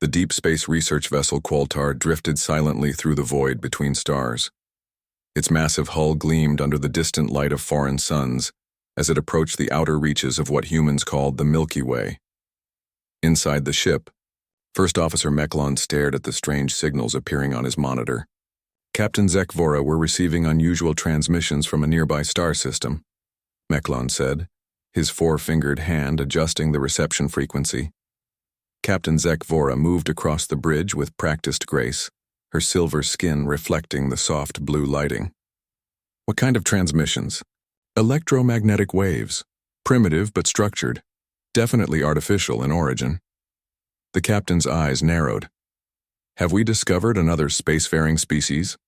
The deep space research vessel Qualtar drifted silently through the void between stars. Its massive hull gleamed under the distant light of foreign suns as it approached the outer reaches of what humans called the Milky Way. Inside the ship, First Officer Meklon stared at the strange signals appearing on his monitor. Captain Zekvora were receiving unusual transmissions from a nearby star system, Meklon said, his four-fingered hand adjusting the reception frequency. Captain Zekvora moved across the bridge with practiced grace, her silver skin reflecting the soft blue lighting. What kind of transmissions? Electromagnetic waves. Primitive but structured. Definitely artificial in origin. The captain's eyes narrowed. Have we discovered another spacefaring species?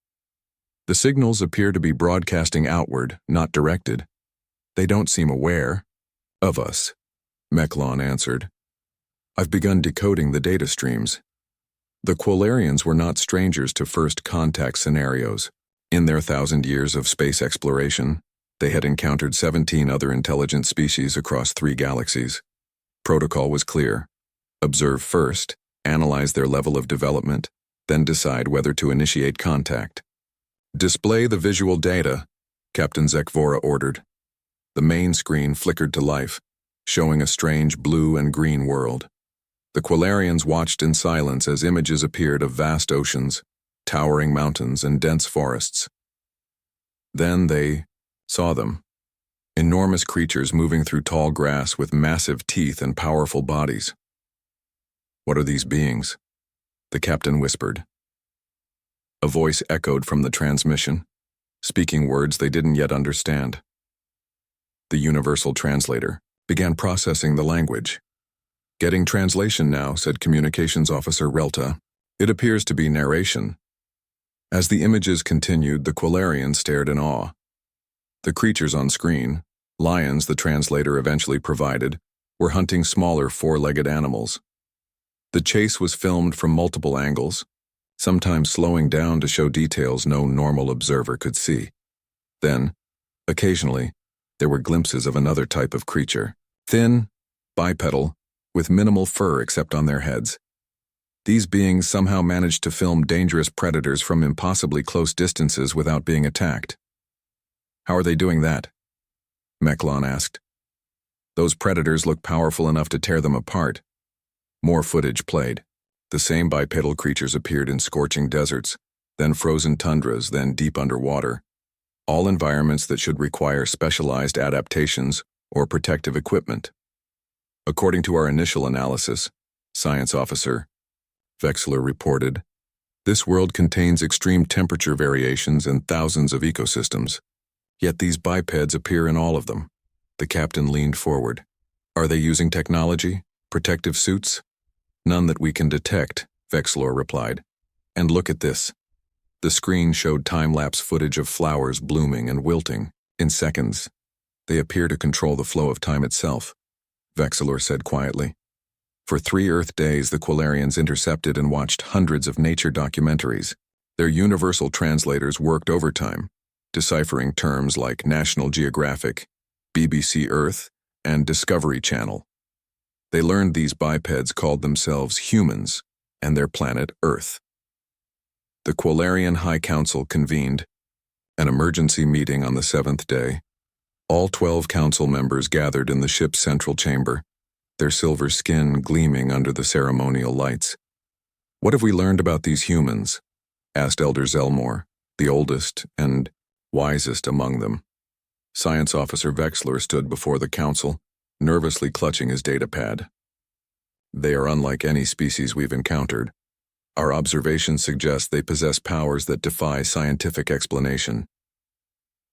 The signals appear to be broadcasting outward, not directed. They don't seem aware of us, Meklon answered. I've begun decoding the data streams. The Qualarians were not strangers to first contact scenarios. In their 1,000 years of space exploration, they had encountered 17 other intelligent species across 3 galaxies. Protocol was clear. Observe first, analyze their level of development, then decide whether to initiate contact. Display the visual data, Captain Zekvora ordered. The main screen flickered to life, showing a strange blue and green world. The Qualarians watched in silence as images appeared of vast oceans, towering mountains, and dense forests. Then they saw them. Enormous creatures moving through tall grass with massive teeth and powerful bodies. What are these beings? The captain whispered. A voice echoed from the transmission, speaking words they didn't yet understand. The universal translator began processing the language. Getting translation now, said Communications Officer Relta. It appears to be narration. As the images continued, the Qualarians stared in awe. The creatures on screen, lions the translator eventually provided, were hunting smaller four-legged animals. The chase was filmed from multiple angles, sometimes slowing down to show details no normal observer could see. Then, occasionally, there were glimpses of another type of creature, thin, bipedal, with minimal fur except on their heads. These beings somehow managed to film dangerous predators from impossibly close distances without being attacked. How are they doing that? Meklon asked. Those predators look powerful enough to tear them apart. More footage played. The same bipedal creatures appeared in scorching deserts, then frozen tundras, then deep underwater. All environments that should require specialized adaptations or protective equipment. According to our initial analysis, Science Officer Vexler reported, this world contains extreme temperature variations and thousands of ecosystems. Yet these bipeds appear in all of them. The captain leaned forward. Are they using technology? Protective suits? None that we can detect, Vexler replied. And look at this. The screen showed time-lapse footage of flowers blooming and wilting in seconds. They appear to control the flow of time itself, Vexler said quietly. For 3 Earth days, the Qualarians intercepted and watched hundreds of nature documentaries. Their universal translators worked overtime, deciphering terms like National Geographic, BBC Earth, and Discovery Channel. They learned these bipeds called themselves humans and their planet Earth. The Qualarian High Council convened an emergency meeting on the 7th day. All 12 council members gathered in the ship's central chamber, their silver skin gleaming under the ceremonial lights. What have we learned about these humans? Asked Elder Zelmore, the oldest and wisest among them. Science Officer Vexler stood before the council, nervously clutching his datapad. They are unlike any species we've encountered. Our observations suggest they possess powers that defy scientific explanation.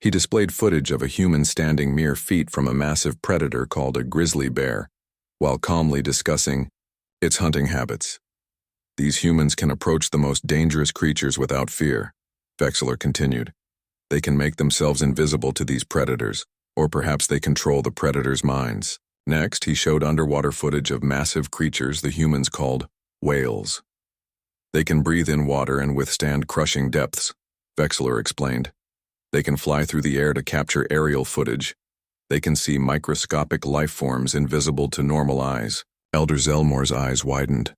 He displayed footage of a human standing mere feet from a massive predator called a grizzly bear, while calmly discussing its hunting habits. These humans can approach the most dangerous creatures without fear, Vexler continued. They can make themselves invisible to these predators, or perhaps they control the predators' minds. Next, he showed underwater footage of massive creatures the humans called whales. They can breathe in water and withstand crushing depths, Vexler explained. They can fly through the air to capture aerial footage. They can see microscopic life forms invisible to normal eyes. Elder Zelmore's eyes widened.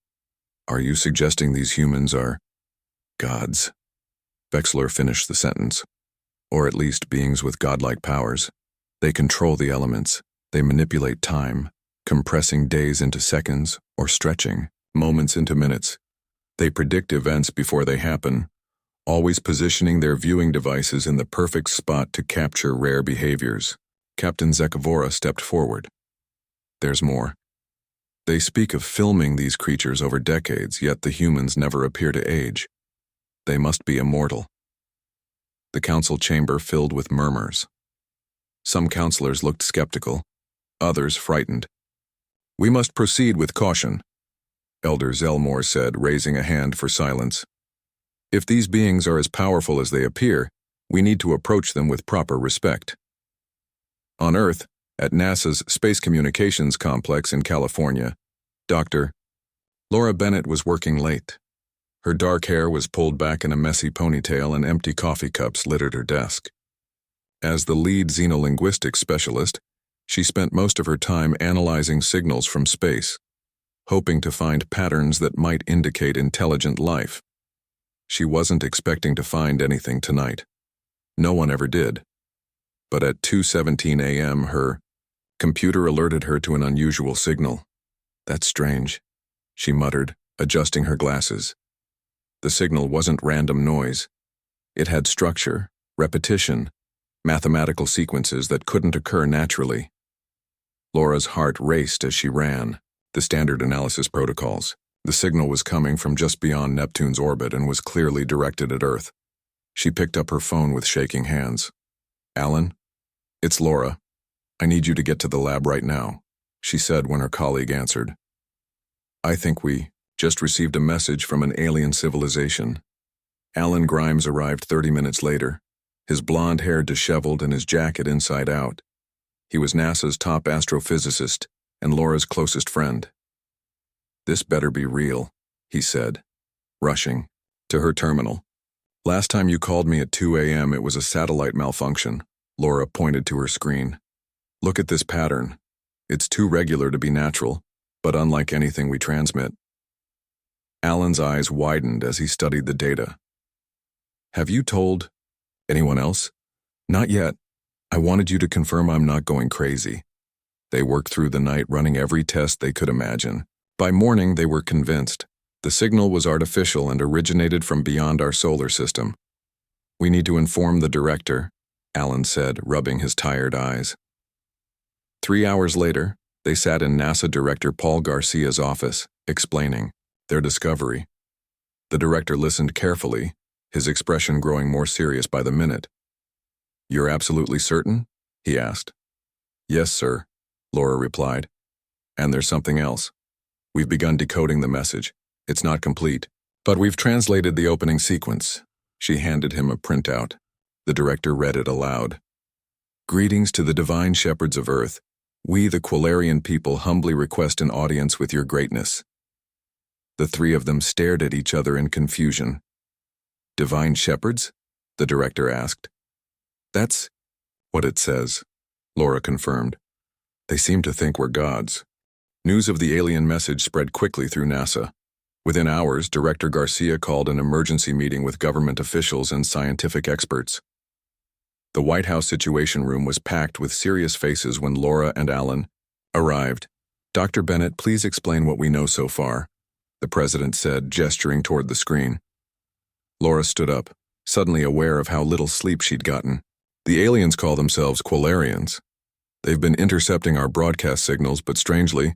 Are you suggesting these humans are gods? Vexler finished the sentence. Or at least beings with godlike powers. They control the elements. They manipulate time, compressing days into seconds or stretching moments into minutes. They predict events before they happen, always positioning their viewing devices in the perfect spot to capture rare behaviors. Captain Zekavora stepped forward. There's more. They speak of filming these creatures over decades, yet the humans never appear to age. They must be immortal. The council chamber filled with murmurs. Some counselors looked skeptical, others frightened. We must proceed with caution, Elder Zelmore said, raising a hand for silence. If these beings are as powerful as they appear, we need to approach them with proper respect. On Earth, at NASA's Space Communications Complex in California, Dr. Laura Bennett was working late. Her dark hair was pulled back in a messy ponytail and empty coffee cups littered her desk. As the lead xenolinguistics specialist, she spent most of her time analyzing signals from space, hoping to find patterns that might indicate intelligent life. She wasn't expecting to find anything tonight. No one ever did. But at 2:17 a.m., her computer alerted her to an unusual signal. That's strange, she muttered, adjusting her glasses. The signal wasn't random noise. It had structure, repetition, mathematical sequences that couldn't occur naturally. Laura's heart raced as she ran the standard analysis protocols. The signal was coming from just beyond Neptune's orbit and was clearly directed at Earth. She picked up her phone with shaking hands. Alan? It's Laura. I need you to get to the lab right now, she said when her colleague answered. I think we just received a message from an alien civilization. Alan Grimes arrived 30 minutes later, his blonde hair disheveled and his jacket inside out. He was NASA's top astrophysicist and Laura's closest friend. This better be real, he said, rushing to her terminal. Last time you called me at 2 a.m. it was a satellite malfunction. Laura pointed to her screen. Look at this pattern. It's too regular to be natural, but unlike anything we transmit. Alan's eyes widened as he studied the data. Have you told anyone else? Not yet. I wanted you to confirm I'm not going crazy. They worked through the night running every test they could imagine. By morning, they were convinced. The signal was artificial and originated from beyond our solar system. We need to inform the director, Alan said, rubbing his tired eyes. 3 hours later, they sat in NASA Director Paul Garcia's office, explaining their discovery. The director listened carefully, his expression growing more serious by the minute. You're absolutely certain? He asked. Yes, sir, Laura replied. And there's something else. We've begun decoding the message. It's not complete, but we've translated the opening sequence. She handed him a printout. The director read it aloud. Greetings to the divine shepherds of Earth. We, the Quilarian people, humbly request an audience with your greatness. The three of them stared at each other in confusion. Divine shepherds? The director asked. That's what it says, Laura confirmed. They seem to think we're gods. News of the alien message spread quickly through NASA. Within hours, Director Garcia called an emergency meeting with government officials and scientific experts. The White House Situation Room was packed with serious faces when Laura and Alan arrived. Dr. Bennett, please explain what we know so far, the president said, gesturing toward the screen. Laura stood up, suddenly aware of how little sleep she'd gotten. The aliens call themselves Quilarians. They've been intercepting our broadcast signals, but strangely,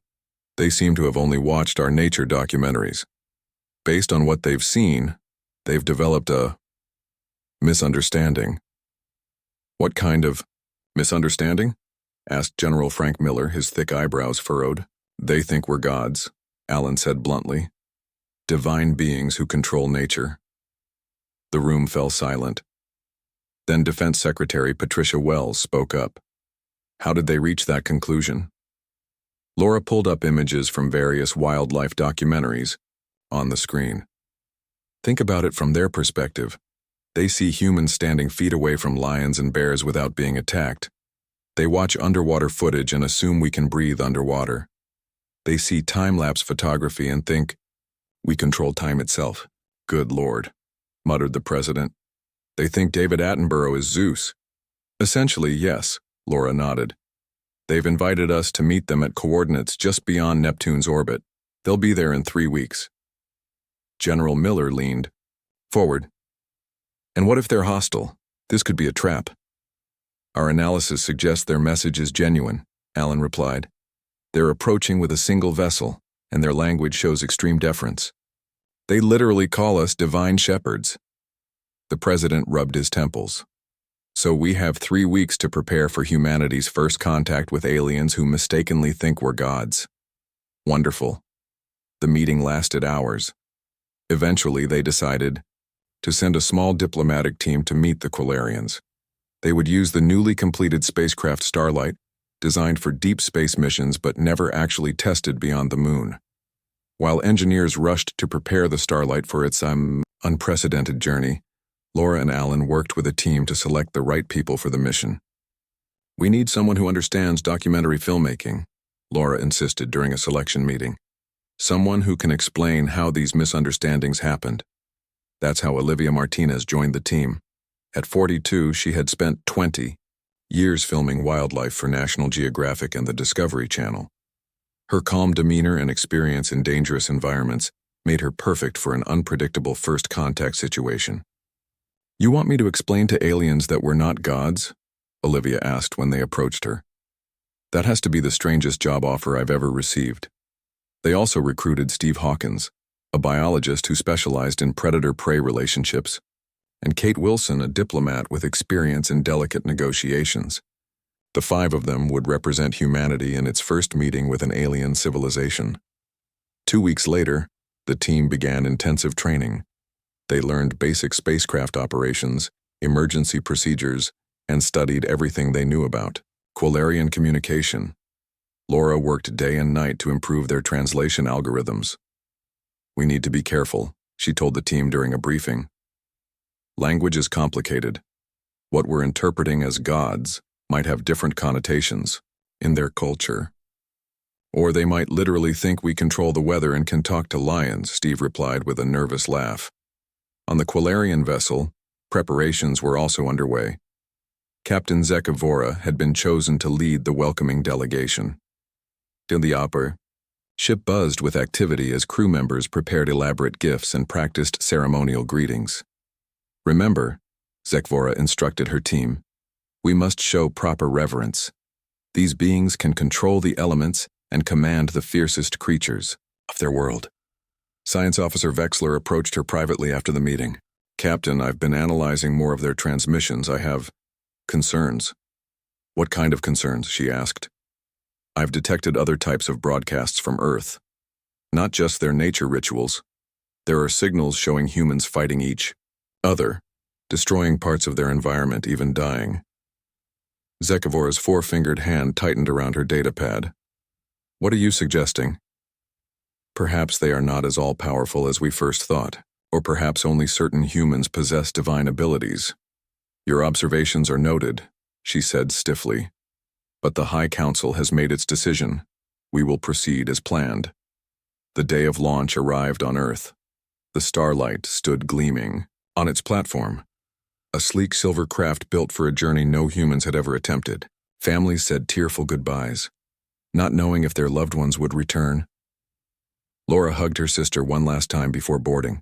they seem to have only watched our nature documentaries. Based on what they've seen, they've developed a misunderstanding. What kind of misunderstanding? Asked General Frank Miller, his thick eyebrows furrowed. They think we're gods, Alan said bluntly. Divine beings who control nature. The room fell silent. Then Defense Secretary Patricia Wells spoke up. How did they reach that conclusion? Laura pulled up images from various wildlife documentaries on the screen. Think about it from their perspective. They see humans standing feet away from lions and bears without being attacked. They watch underwater footage and assume we can breathe underwater. They see time-lapse photography and think, We control time itself. Good Lord, muttered the president. They think David Attenborough is Zeus. Essentially, yes, Laura nodded. They've invited us to meet them at coordinates just beyond Neptune's orbit. They'll be there in 3 weeks. General Miller leaned forward. And what if they're hostile? This could be a trap. Our analysis suggests their message is genuine, Alan replied. They're approaching with a single vessel, and their language shows extreme deference. They literally call us divine shepherds. The president rubbed his temples. So we have 3 weeks to prepare for humanity's first contact with aliens who mistakenly think we're gods. Wonderful. The meeting lasted hours. Eventually, they decided to send a small diplomatic team to meet the Quilarians. They would use the newly completed spacecraft Starlight, designed for deep space missions but never actually tested beyond the moon. While engineers rushed to prepare the Starlight for its unprecedented journey, Laura and Alan worked with a team to select the right people for the mission. We need someone who understands documentary filmmaking, Laura insisted during a selection meeting. Someone who can explain how these misunderstandings happened. That's how Olivia Martinez joined the team. At 42, she had spent 20 years filming wildlife for National Geographic and the Discovery Channel. Her calm demeanor and experience in dangerous environments made her perfect for an unpredictable first contact situation. You want me to explain to aliens that we're not gods? Olivia asked when they approached her. That has to be the strangest job offer I've ever received. They also recruited Steve Hawkins, a biologist who specialized in predator-prey relationships, and Kate Wilson, a diplomat with experience in delicate negotiations. The 5 of them would represent humanity in its first meeting with an alien civilization. 2 weeks later, the team began intensive training. They learned basic spacecraft operations, emergency procedures, and studied everything they knew about Quilarian communication. Laura worked day and night to improve their translation algorithms. We need to be careful, she told the team during a briefing. Language is complicated. What we're interpreting as gods might have different connotations in their culture. Or they might literally think we control the weather and can talk to lions, Steve replied with a nervous laugh. On the Quilarian vessel, preparations were also underway. Captain Zekavora had been chosen to lead the welcoming delegation. In the upper, ship buzzed with activity as crew members prepared elaborate gifts and practiced ceremonial greetings. Remember, Zekavora instructed her team, we must show proper reverence. These beings can control the elements and command the fiercest creatures of their world. Science Officer Vexler approached her privately after the meeting. Captain, I've been analyzing more of their transmissions. I have concerns. What kind of concerns? She asked. I've detected other types of broadcasts from Earth. Not just their nature rituals. There are signals showing humans fighting each other, destroying parts of their environment, even dying. Zekavora's 4-fingered hand tightened around her datapad. What are you suggesting? Perhaps they are not as all-powerful as we first thought, or perhaps only certain humans possess divine abilities. Your observations are noted, she said stiffly. But the High Council has made its decision. We will proceed as planned. The day of launch arrived on Earth. The Starlight stood gleaming on its platform, a sleek silver craft built for a journey no humans had ever attempted. Families said tearful goodbyes, not knowing if their loved ones would return. Laura hugged her sister one last time before boarding.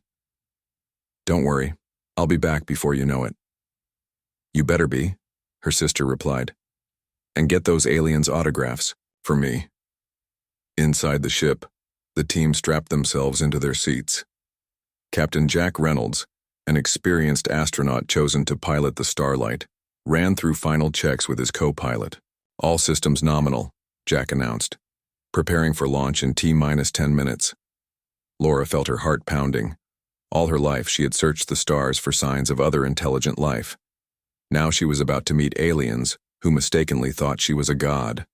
Don't worry, I'll be back before you know it. You better be, her sister replied. And get those aliens' autographs, for me. Inside the ship, the team strapped themselves into their seats. Captain Jack Reynolds, an experienced astronaut chosen to pilot the Starlight, ran through final checks with his co-pilot. All systems nominal, Jack announced, preparing for launch in T-10 minutes. Laura felt her heart pounding. All her life she had searched the stars for signs of other intelligent life. Now she was about to meet aliens who mistakenly thought she was a god.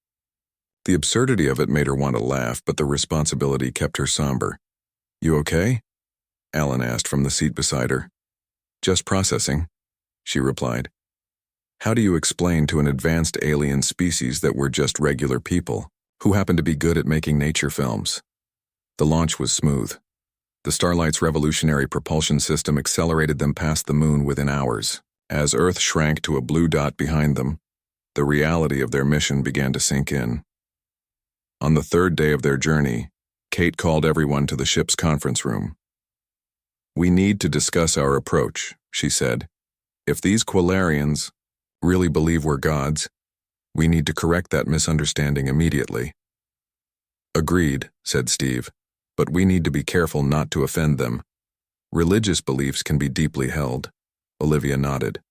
The absurdity of it made her want to laugh, but the responsibility kept her somber. You okay? Alan asked from the seat beside her. Just processing, she replied. How do you explain to an advanced alien species that we're just regular people who happen to be good at making nature films? The launch was smooth. The Starlight's revolutionary propulsion system accelerated them past the moon within hours. As Earth shrank to a blue dot behind them, the reality of their mission began to sink in. On the third day of their journey, Kate called everyone to the ship's conference room. "We need to discuss our approach," she said. "If these Quilarians really believe we're gods, we need to correct that misunderstanding immediately." "Agreed," said Steve, "but we need to be careful not to offend them. Religious beliefs can be deeply held." Olivia nodded.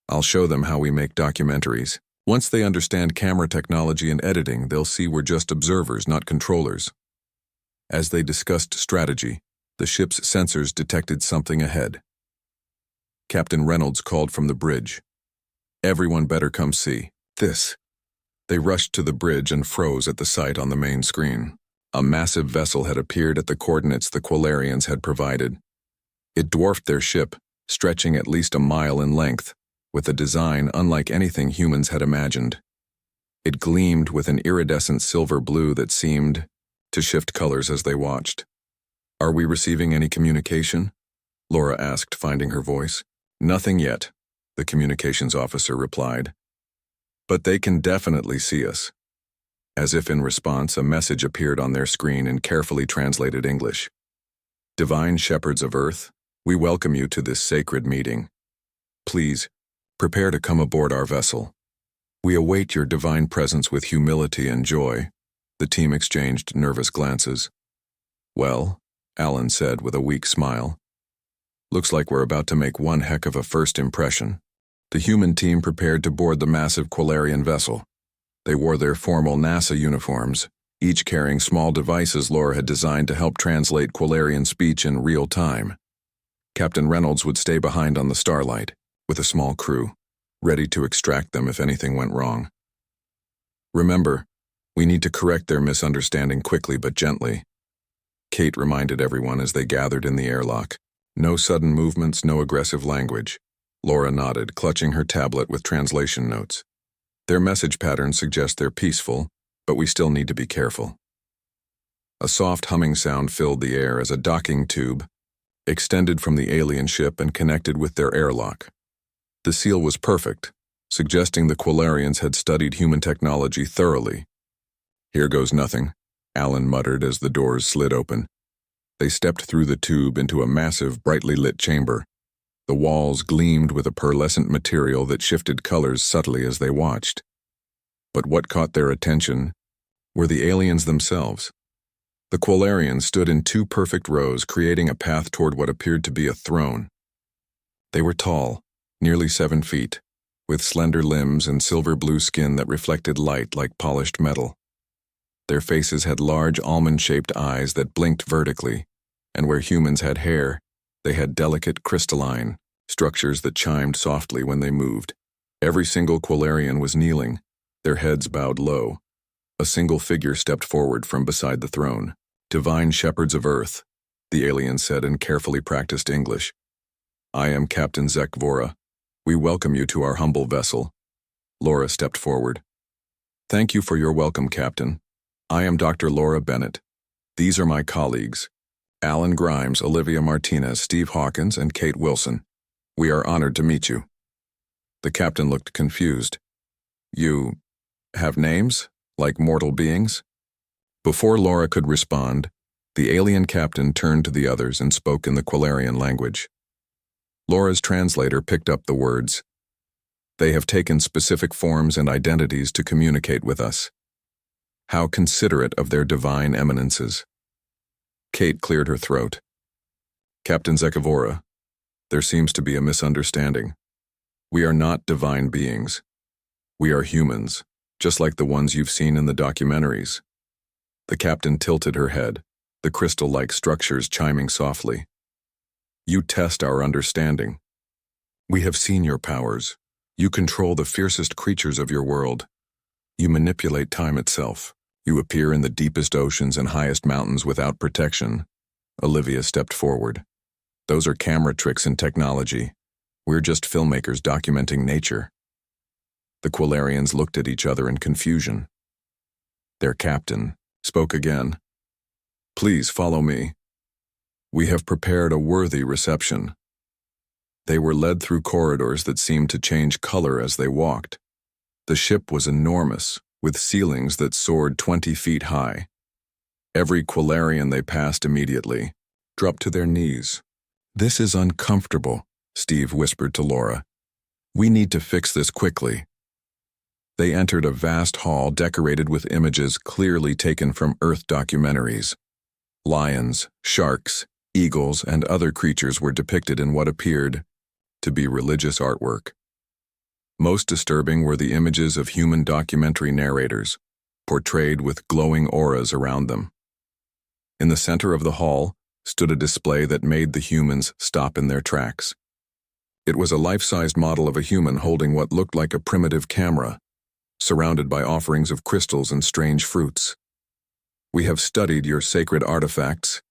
"I'll show them how we make documentaries. Once they understand camera technology and editing, they'll see we're just observers, not controllers." As they discussed strategy, the ship's sensors detected something ahead. Captain Reynolds called from the bridge. "Everyone better come see this." They rushed to the bridge and froze at the sight on the main screen. A massive vessel had appeared at the coordinates the Quilarians had provided. It dwarfed their ship, stretching at least a mile in length, with a design unlike anything humans had imagined. It gleamed with an iridescent silver blue that seemed to shift colors as they watched. "Are we receiving any communication?" Laura asked, finding her voice. "Nothing yet," the communications officer replied. "But they can definitely see us." As if in response, a message appeared on their screen in carefully translated English. "Divine shepherds of Earth, we welcome you to this sacred meeting. Please, prepare to come aboard our vessel. We await your divine presence with humility and joy." The team exchanged nervous glances. "Well," Alan said with a weak smile, "looks like we're about to make one heck of a first impression." The human team prepared to board the massive Quilarian vessel. They wore their formal NASA uniforms, each carrying small devices Laura had designed to help translate Quilarian speech in real time. Captain Reynolds would stay behind on the Starlight, with a small crew, ready to extract them if anything went wrong. "Remember, we need to correct their misunderstanding quickly but gently," Kate reminded everyone as they gathered in the airlock. "No sudden movements, no aggressive language." Laura nodded, clutching her tablet with translation notes. "Their message patterns suggest they're peaceful, but we still need to be careful." A soft humming sound filled the air as a docking tube extended from the alien ship and connected with their airlock. The seal was perfect, suggesting the Quilarians had studied human technology thoroughly. "Here goes nothing," Alan muttered as the doors slid open. They stepped through the tube into a massive, brightly lit chamber. The walls gleamed with a pearlescent material that shifted colors subtly as they watched. But what caught their attention were the aliens themselves. The Quilarians stood in two perfect rows, creating a path toward what appeared to be a throne. They were tall, nearly 7 feet, with slender limbs and silver blue skin that reflected light like polished metal. Their faces had large almond-shaped eyes that blinked vertically, and where humans had hair, they had delicate crystalline structures that chimed softly when they moved. Every single Quilarian was kneeling, their heads bowed low. A single figure stepped forward from beside the throne. "Divine shepherds of Earth," the alien said in carefully practiced English. "I am Captain Zek Vora. We welcome you to our humble vessel." Laura stepped forward. "Thank you for your welcome, Captain. I am Dr. Laura Bennett. These are my colleagues, Alan Grimes, Olivia Martinez, Steve Hawkins, and Kate Wilson. We are honored to meet you." The captain looked confused. "You have names, like mortal beings?" Before Laura could respond, the alien captain turned to the others and spoke in the Quilarian language. Laura's translator picked up the words. "They have taken specific forms and identities to communicate with us. How considerate of their divine eminences." Kate cleared her throat. "Captain Zekavora, there seems to be a misunderstanding. We are not divine beings. We are humans, just like the ones you've seen in the documentaries." The captain tilted her head, the crystal-like structures chiming softly. "You test our understanding. We have seen your powers. You control the fiercest creatures of your world. You manipulate time itself. You appear in the deepest oceans and highest mountains without protection." Olivia stepped forward. "Those are camera tricks and technology. We're just filmmakers documenting nature." The Quilarians looked at each other in confusion. Their captain spoke again. "Please follow me." We have prepared a worthy reception. They were led through corridors that seemed to change color as they walked. The ship was enormous, with ceilings that soared 20 feet high. Every Quilarian they passed immediately dropped to their knees. "This is uncomfortable," Steve whispered to Laura. "We need to fix this quickly." They entered a vast hall decorated with images clearly taken from Earth documentaries. Lions, sharks, eagles, and other creatures were depicted in what appeared to be religious artwork. Most disturbing were the images of human documentary narrators, portrayed with glowing auras around them. In the center of the hall stood a display that made the humans stop in their tracks. It was a life-sized model of a human holding what looked like a primitive camera, surrounded by offerings of crystals and strange fruits. "We have studied your sacred artifacts,"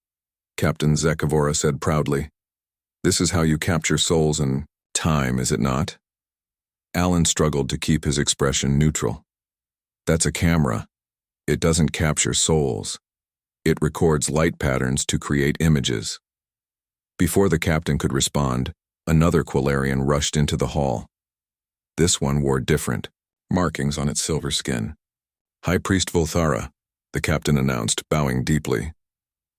Captain Zekavora said proudly. "This is how you capture souls in time, is it not?" Alan struggled to keep his expression neutral. "That's a camera. It doesn't capture souls. It records light patterns to create images." Before the captain could respond, another Quilarian rushed into the hall. This one wore different markings on its silver skin. "High Priest Volthara," the captain announced, bowing deeply.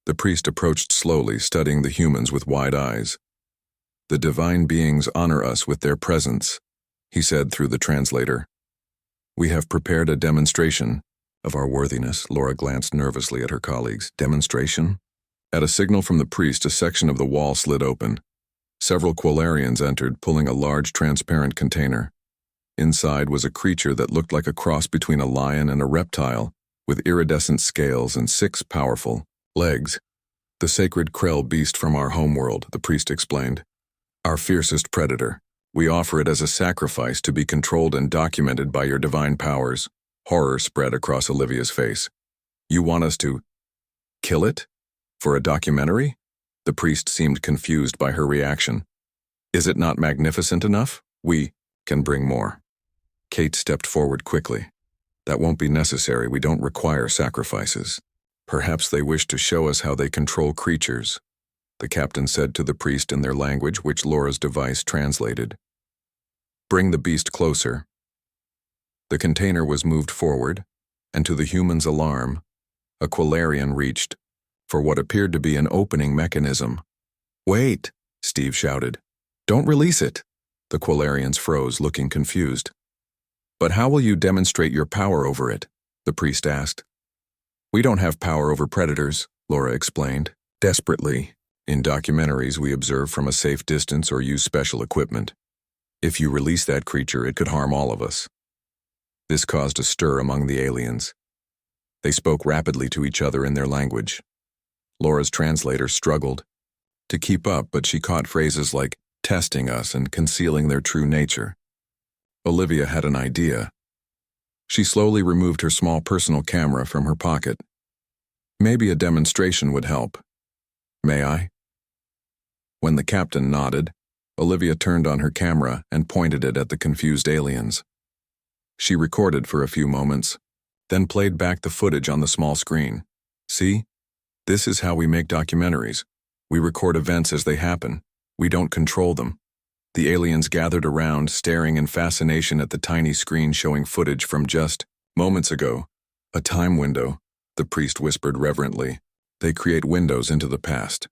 The priest approached slowly, studying the humans with wide eyes. "The divine beings honor us with their presence," he said through the translator. "We have prepared a demonstration of our worthiness." Laura glanced nervously at her colleagues. "Demonstration?" At a signal from the priest, a section of the wall slid open. Several Quilarians entered, pulling a large transparent container. Inside was a creature that looked like a cross between a lion and a reptile, with iridescent scales and 6 powerful legs. "The sacred Krell beast from our homeworld," the priest explained. "Our fiercest predator. We offer it as a sacrifice to be controlled and documented by your divine powers." Horror spread across Olivia's face. "You want us to kill it? For a documentary?" The priest seemed confused by her reaction. "Is it not magnificent enough? We can bring more." Kate stepped forward quickly. "That won't be necessary. We don't require sacrifices." "Perhaps they wish to show us how they control creatures," the captain said to the priest in their language, which Laura's device translated. "Bring the beast closer." The container was moved forward, and to the human's alarm, a Quilarian reached for what appeared to be an opening mechanism. "Wait!" Steve shouted. "Don't release it!" The Quilarians froze, looking confused. "But how will you demonstrate your power over it?" the priest asked. "We don't have power over predators," Laura explained. "Desperately. In documentaries, we observe from a safe distance or use special equipment. If you release that creature, it could harm all of us." This caused a stir among the aliens. They spoke rapidly to each other in their language. Laura's translator struggled to keep up, but she caught phrases like testing us and concealing their true nature. Olivia had an idea. She slowly removed her small personal camera from her pocket. "Maybe a demonstration would help. May I?" When the captain nodded, Olivia turned on her camera and pointed it at the confused aliens. She recorded for a few moments, then played back the footage on the small screen. "See? This is how we make documentaries. We record events as they happen. We don't control them." The aliens gathered around, staring in fascination at the tiny screen showing footage from just moments ago. "A time window," the priest whispered reverently. "They create windows into the past."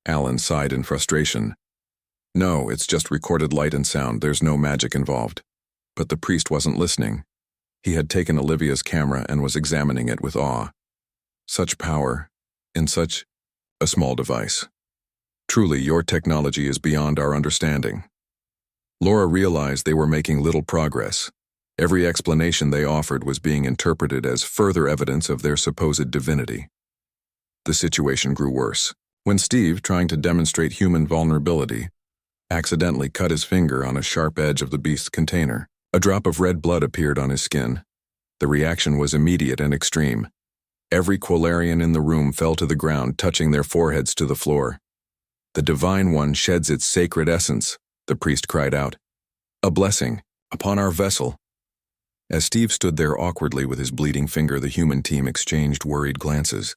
Alan sighed in frustration. "No, it's just recorded light and sound. There's no magic involved." But the priest wasn't listening. He had taken Olivia's camera and was examining it with awe. Such power in such a small device. "Truly, your technology is beyond our understanding." Laura realized they were making little progress. Every explanation they offered was being interpreted as further evidence of their supposed divinity. The situation grew worse when Steve, trying to demonstrate human vulnerability, accidentally cut his finger on a sharp edge of the beast's container. A drop of red blood appeared on his skin. The reaction was immediate and extreme. Every Quilarian in the room fell to the ground, touching their foreheads to the floor. "The Divine One sheds its sacred essence," the priest cried out. "A blessing upon our vessel." As Steve stood there awkwardly with his bleeding finger, the human team exchanged worried glances.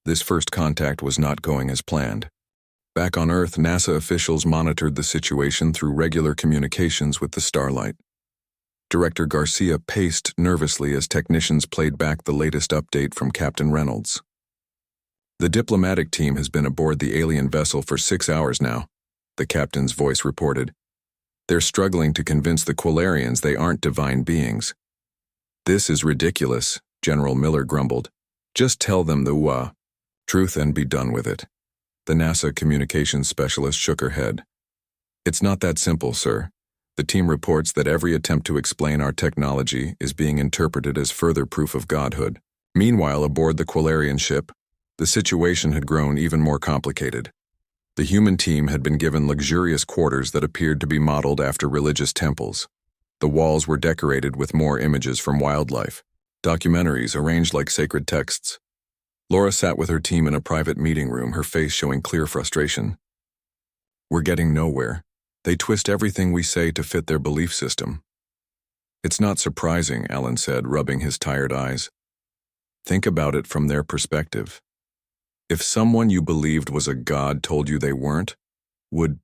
This first contact was not going as planned. Back on Earth, NASA officials monitored the situation through regular communications with the Starlight. Director Garcia paced nervously as technicians played back the latest update from Captain Reynolds. The diplomatic team has been aboard the alien vessel for 6 hours now, the captain's voice reported. They're struggling to convince the Quilarians they aren't divine beings. This is ridiculous, General Miller grumbled. Just tell them the truth and be done with it. The NASA communications specialist shook her head. It's not that simple, sir. The team reports that every attempt to explain our technology is being interpreted as further proof of godhood. Meanwhile, aboard the Quilarian ship, the situation had grown even more complicated. The human team had been given luxurious quarters that appeared to be modeled after religious temples. The walls were decorated with more images from wildlife, documentaries arranged like sacred texts. Laura sat with her team in a private meeting room, her face showing clear frustration. We're getting nowhere. They twist everything we say to fit their belief system. It's not surprising, Alan said, rubbing his tired eyes. Think about it from their perspective. If someone you believed was a god told you they weren't, would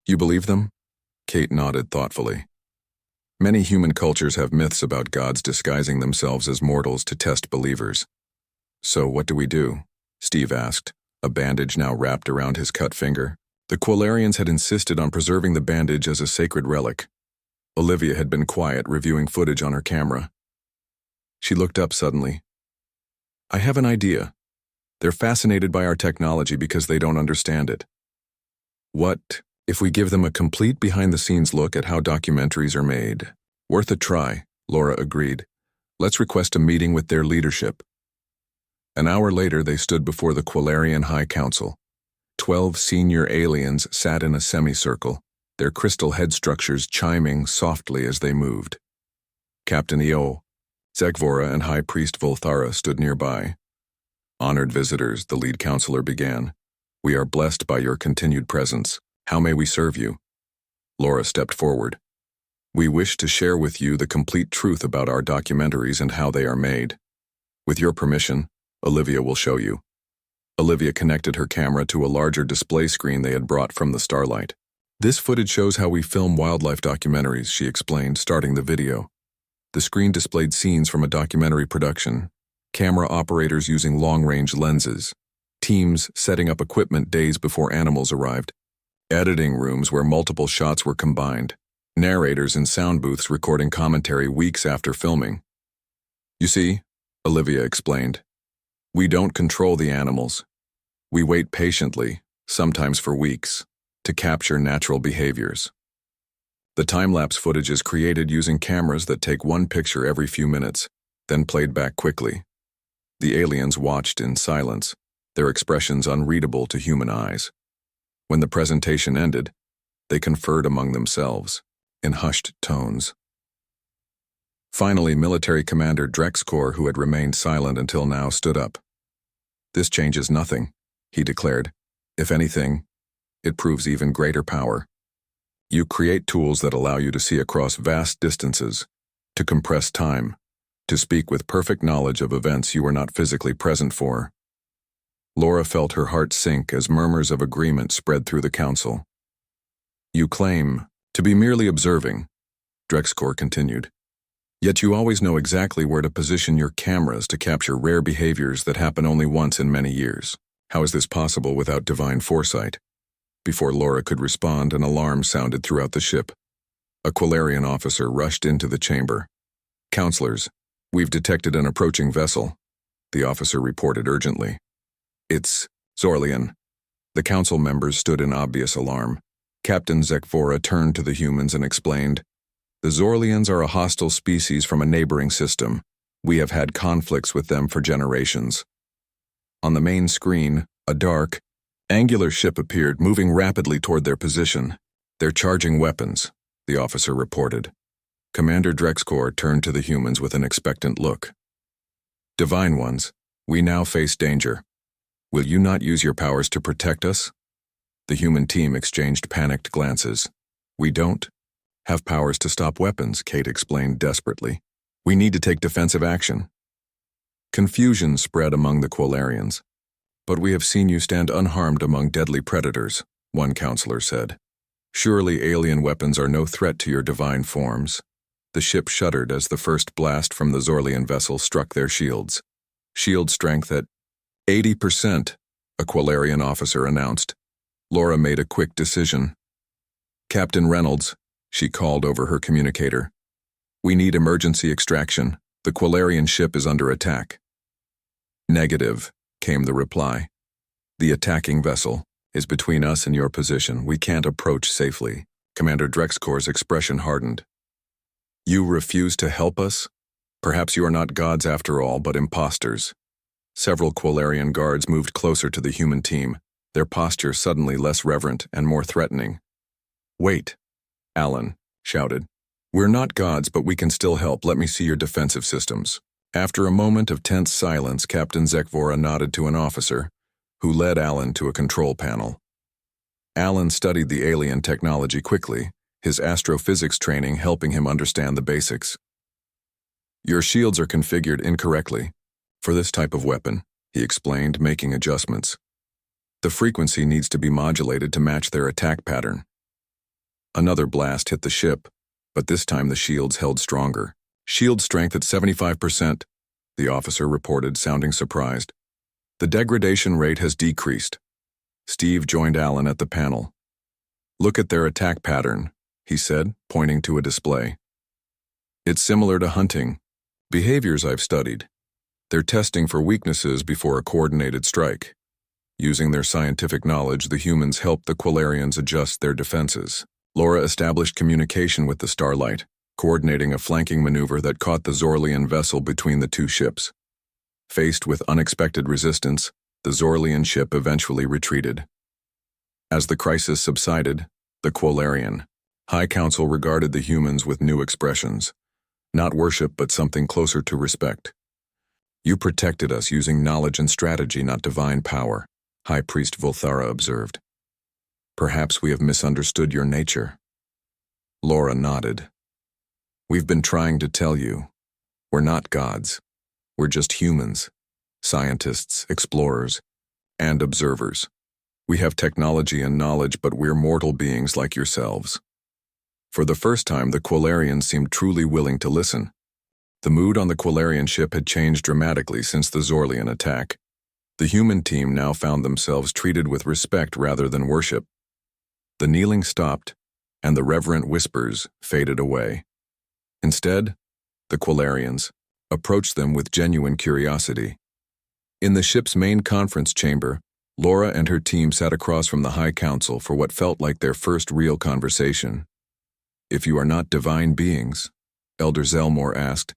you believe them? Kate nodded thoughtfully. Many human cultures have myths about gods disguising themselves as mortals to test believers. So what do we do? Steve asked, a bandage now wrapped around his cut finger. The Quilarians had insisted on preserving the bandage as a sacred relic. Olivia had been quiet, reviewing footage on her camera. She looked up suddenly. I have an idea. They're fascinated by our technology because they don't understand it. What if we give them a complete behind-the-scenes look at how documentaries are made? Worth a try, Laura agreed. Let's request a meeting with their leadership. An hour later, they stood before the Quilarian High Council. 12 senior aliens sat in a semicircle, their crystal head structures chiming softly as they moved. Captain Eo, Zegvora, and High Priest Volthara stood nearby. Honored visitors, the lead counselor began. We are blessed by your continued presence. How may we serve you? Laura stepped forward. We wish to share with you the complete truth about our documentaries and how they are made. With your permission, Olivia will show you. Olivia connected her camera to a larger display screen they had brought from the Starlight. This footage shows how we film wildlife documentaries, she explained, starting the video. The screen displayed scenes from a documentary production, camera operators using long-range lenses, teams setting up equipment days before animals arrived, editing rooms where multiple shots were combined, narrators in sound booths recording commentary weeks after filming. You see, Olivia explained, we don't control the animals. We wait patiently, sometimes for weeks, to capture natural behaviors. The time-lapse footage is created using cameras that take one picture every few minutes, then played back quickly. The aliens watched in silence, their expressions unreadable to human eyes. When the presentation ended, they conferred among themselves, in hushed tones. Finally, Military Commander Drexkor, who had remained silent until now, stood up. This changes nothing, he declared. If anything, it proves even greater power. You create tools that allow you to see across vast distances, to compress time, to speak with perfect knowledge of events you were not physically present for. Laura felt her heart sink as murmurs of agreement spread through the council. You claim to be merely observing, Drexkor continued. Yet you always know exactly where to position your cameras to capture rare behaviors that happen only once in many years. How is this possible without divine foresight? Before Laura could respond, an alarm sounded throughout the ship. A Quilarian officer rushed into the chamber. Counselors, we've detected an approaching vessel, the officer reported urgently. It's Zorlian. The council members stood in obvious alarm. Captain Zekvora turned to the humans and explained, the Zorlians are a hostile species from a neighboring system. We have had conflicts with them for generations. On the main screen, a dark, angular ship appeared, moving rapidly toward their position. They're charging weapons, the officer reported. Commander Drexkor turned to the humans with an expectant look. Divine ones, we now face danger. Will you not use your powers to protect us? The human team exchanged panicked glances. We don't have powers to stop weapons, Kate explained desperately. We need to take defensive action. Confusion spread among the Quilarians. But we have seen you stand unharmed among deadly predators, one counselor said. Surely alien weapons are no threat to your divine forms. The ship shuddered as the first blast from the Zorlian vessel struck their shields. Shield strength at 80%, a Quilarian officer announced. Laura made a quick decision. Captain Reynolds, she called over her communicator. We need emergency extraction. The Quilarian ship is under attack. Negative, came the reply. The attacking vessel is between us and your position. We can't approach safely. Commander Drexcor's expression hardened. You refuse to help us? Perhaps you are not gods after all, but imposters. Several Quilarian guards moved closer to the human team, their posture suddenly less reverent and more threatening. Wait, Alan shouted. We're not gods, but we can still help. Let me see your defensive systems. After a moment of tense silence, Captain Zekvora nodded to an officer, who led Alan to a control panel. Alan studied the alien technology quickly, his astrophysics training helping him understand the basics. Your shields are configured incorrectly for this type of weapon, he explained, making adjustments. The frequency needs to be modulated to match their attack pattern. Another blast hit the ship, but this time the shields held stronger. Shield strength at 75%, the officer reported, sounding surprised. The degradation rate has decreased. Steve joined Alan at the panel. Look at their attack pattern, he said, pointing to a display. It's similar to hunting. Behaviors I've studied. They're testing for weaknesses before a coordinated strike. Using their scientific knowledge, the humans helped the Quilarians adjust their defenses. Laura established communication with the Starlight, coordinating a flanking maneuver that caught the Zorlian vessel between the two ships. Faced with unexpected resistance, the Zorlian ship eventually retreated. As the crisis subsided, the Quilarian High Council regarded the humans with new expressions. Not worship, but something closer to respect. You protected us using knowledge and strategy, not divine power, High Priest Volthara observed. Perhaps we have misunderstood your nature. Laura nodded. We've been trying to tell you. We're not gods. We're just humans, scientists, explorers, and observers. We have technology and knowledge, but we're mortal beings like yourselves. For the first time, the Quilarians seemed truly willing to listen. The mood on the Quilarian ship had changed dramatically since the Zorlian attack. The human team now found themselves treated with respect rather than worship. The kneeling stopped, and the reverent whispers faded away. Instead, the Quilarians approached them with genuine curiosity. In the ship's main conference chamber, Laura and her team sat across from the High Council for what felt like their first real conversation. If you are not divine beings, Elder Zelmore asked,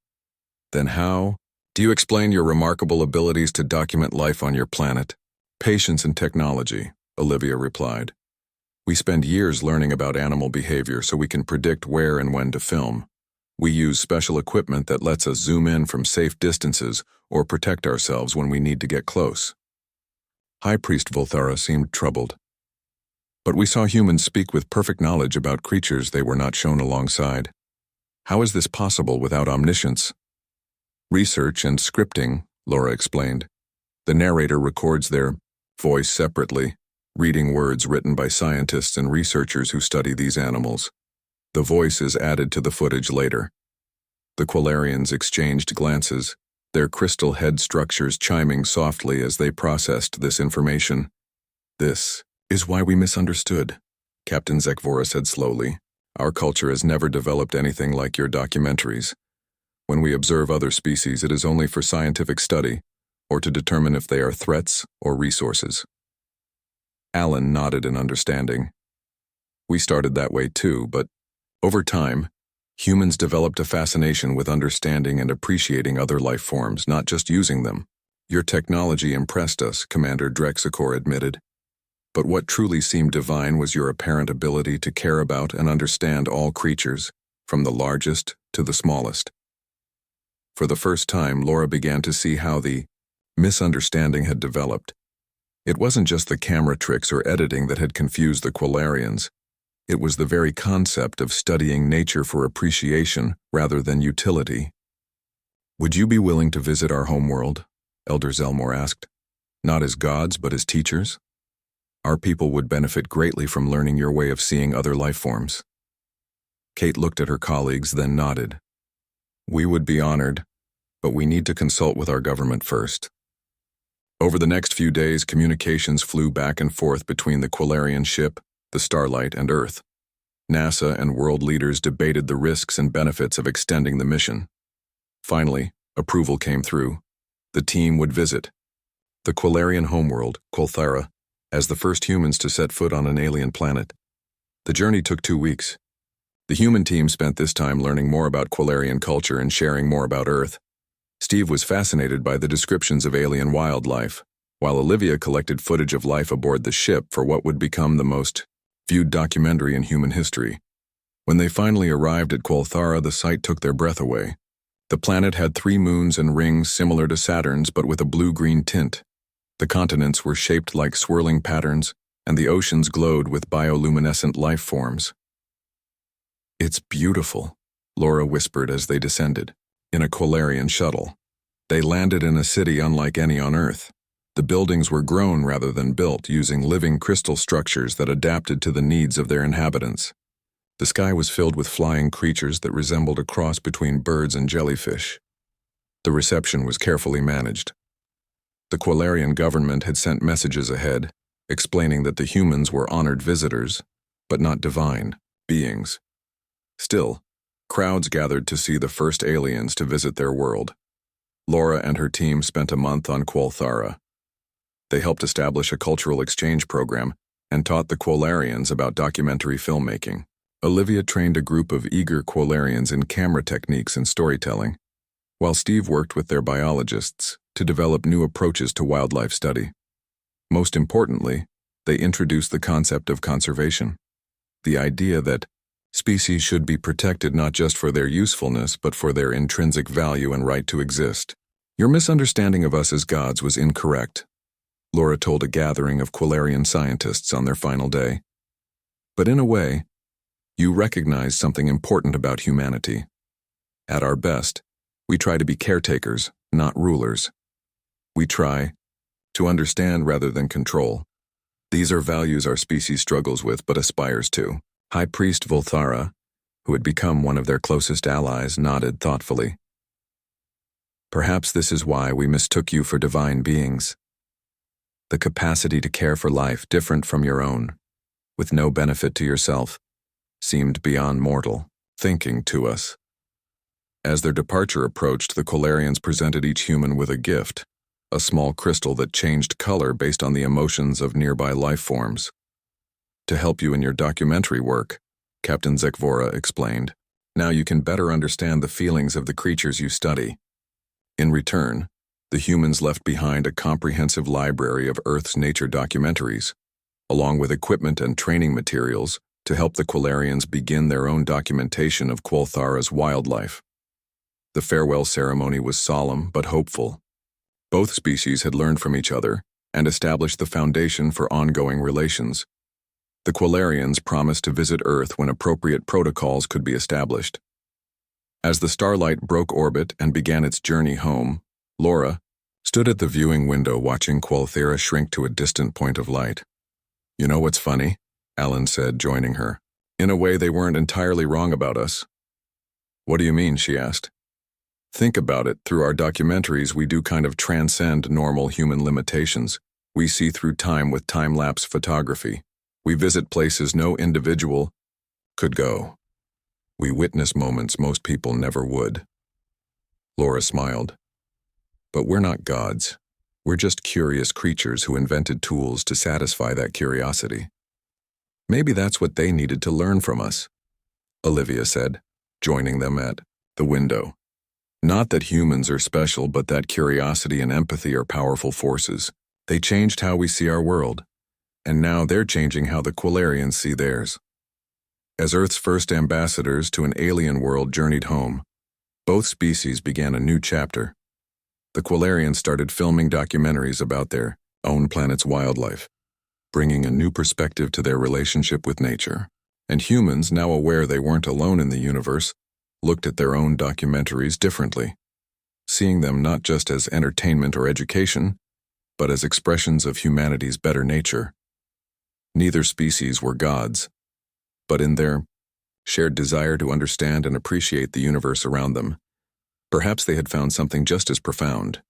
then how do you explain your remarkable abilities to document life on your planet? Patience and technology, Olivia replied. We spend years learning about animal behavior so we can predict where and when to film. We use special equipment that lets us zoom in from safe distances or protect ourselves when we need to get close. High Priest Volthara seemed troubled. But we saw humans speak with perfect knowledge about creatures they were not shown alongside. How is this possible without omniscience? Research and scripting, Laura explained. The narrator records their voice separately, reading words written by scientists and researchers who study these animals. The voice is added to the footage later. The Quilarians exchanged glances, their crystal head structures chiming softly as they processed this information. This is why we misunderstood, Captain Zekvora said slowly. Our culture has never developed anything like your documentaries. When we observe other species, it is only for scientific study, or to determine if they are threats or resources. Alan nodded in understanding. We started that way too, but over time, humans developed a fascination with understanding and appreciating other life forms, not just using them. Your technology impressed us, Commander Drexicor admitted. But what truly seemed divine was your apparent ability to care about and understand all creatures, from the largest to the smallest. For the first time, Laura began to see how the misunderstanding had developed. It wasn't just the camera tricks or editing that had confused the Quilarians. It was the very concept of studying nature for appreciation rather than utility. Would you be willing to visit our homeworld? Elder Zelmore asked. Not as gods, but as teachers? Our people would benefit greatly from learning your way of seeing other life forms. Kate looked at her colleagues, then nodded. We would be honored, but we need to consult with our government first. Over the next few days, communications flew back and forth between the Quilarian ship, the Starlight, and Earth. NASA and world leaders debated the risks and benefits of extending the mission. Finally, approval came through. The team would visit the Quilarian homeworld, Quilthara, as the first humans to set foot on an alien planet. The journey took 2 weeks. The human team spent this time learning more about Quilarian culture and sharing more about Earth. Steve was fascinated by the descriptions of alien wildlife, while Olivia collected footage of life aboard the ship for what would become the most viewed documentary in human history. When they finally arrived at Quilthara, the sight took their breath away. The planet had 3 moons and rings similar to Saturn's, but with a blue-green tint. The continents were shaped like swirling patterns, and the oceans glowed with bioluminescent life forms. It's beautiful, Laura whispered as they descended. In a Quilarian shuttle. They landed in a city unlike any on Earth. The buildings were grown rather than built, using living crystal structures that adapted to the needs of their inhabitants. The sky was filled with flying creatures that resembled a cross between birds and jellyfish. The reception was carefully managed. The Quilarian government had sent messages ahead, explaining that the humans were honored visitors, but not divine beings. Still, crowds gathered to see the first aliens to visit their world. Laura and her team spent a month on Quilthara. They helped establish a cultural exchange program and taught the Quilarians about documentary filmmaking. Olivia trained a group of eager Quilarians in camera techniques and storytelling, while Steve worked with their biologists to develop new approaches to wildlife study. Most importantly, they introduced the concept of conservation, the idea that species should be protected not just for their usefulness, but for their intrinsic value and right to exist. Your misunderstanding of us as gods was incorrect, Laura told a gathering of Quilarian scientists on their final day. But in a way, you recognize something important about humanity. At our best, we try to be caretakers, not rulers. We try to understand rather than control. These are values our species struggles with but aspires to. High Priest Volthara, who had become one of their closest allies, nodded thoughtfully. Perhaps this is why we mistook you for divine beings. The capacity to care for life different from your own, with no benefit to yourself, seemed beyond mortal thinking to us. As their departure approached, the Quilarians presented each human with a gift, a small crystal that changed color based on the emotions of nearby life forms. To help you in your documentary work, Captain Zekvora explained. Now you can better understand the feelings of the creatures you study. In return, the humans left behind a comprehensive library of Earth's nature documentaries, along with equipment and training materials to help the Quilarians begin their own documentation of Quilthara's wildlife. The farewell ceremony was solemn but hopeful. Both species had learned from each other and established the foundation for ongoing relations. The Quilarians promised to visit Earth when appropriate protocols could be established. As the Starlight broke orbit and began its journey home, Laura stood at the viewing window watching Quilthara shrink to a distant point of light. You know what's funny? Alan said, joining her. In a way, they weren't entirely wrong about us. What do you mean? She asked. Think about it. Through our documentaries, we do kind of transcend normal human limitations. We see through time with time-lapse photography. We visit places no individual could go. We witness moments most people never would. Laura smiled. But we're not gods. We're just curious creatures who invented tools to satisfy that curiosity. Maybe that's what they needed to learn from us, Olivia said, joining them at the window. Not that humans are special, but that curiosity and empathy are powerful forces. They changed how we see our world, and now they're changing how the Quilarians see theirs. As Earth's first ambassadors to an alien world journeyed home, both species began a new chapter. The Quilarians started filming documentaries about their own planet's wildlife, bringing a new perspective to their relationship with nature. And humans, now aware they weren't alone in the universe, looked at their own documentaries differently, seeing them not just as entertainment or education, but as expressions of humanity's better nature. Neither species were gods, but in their shared desire to understand and appreciate the universe around them, perhaps they had found something just as profound.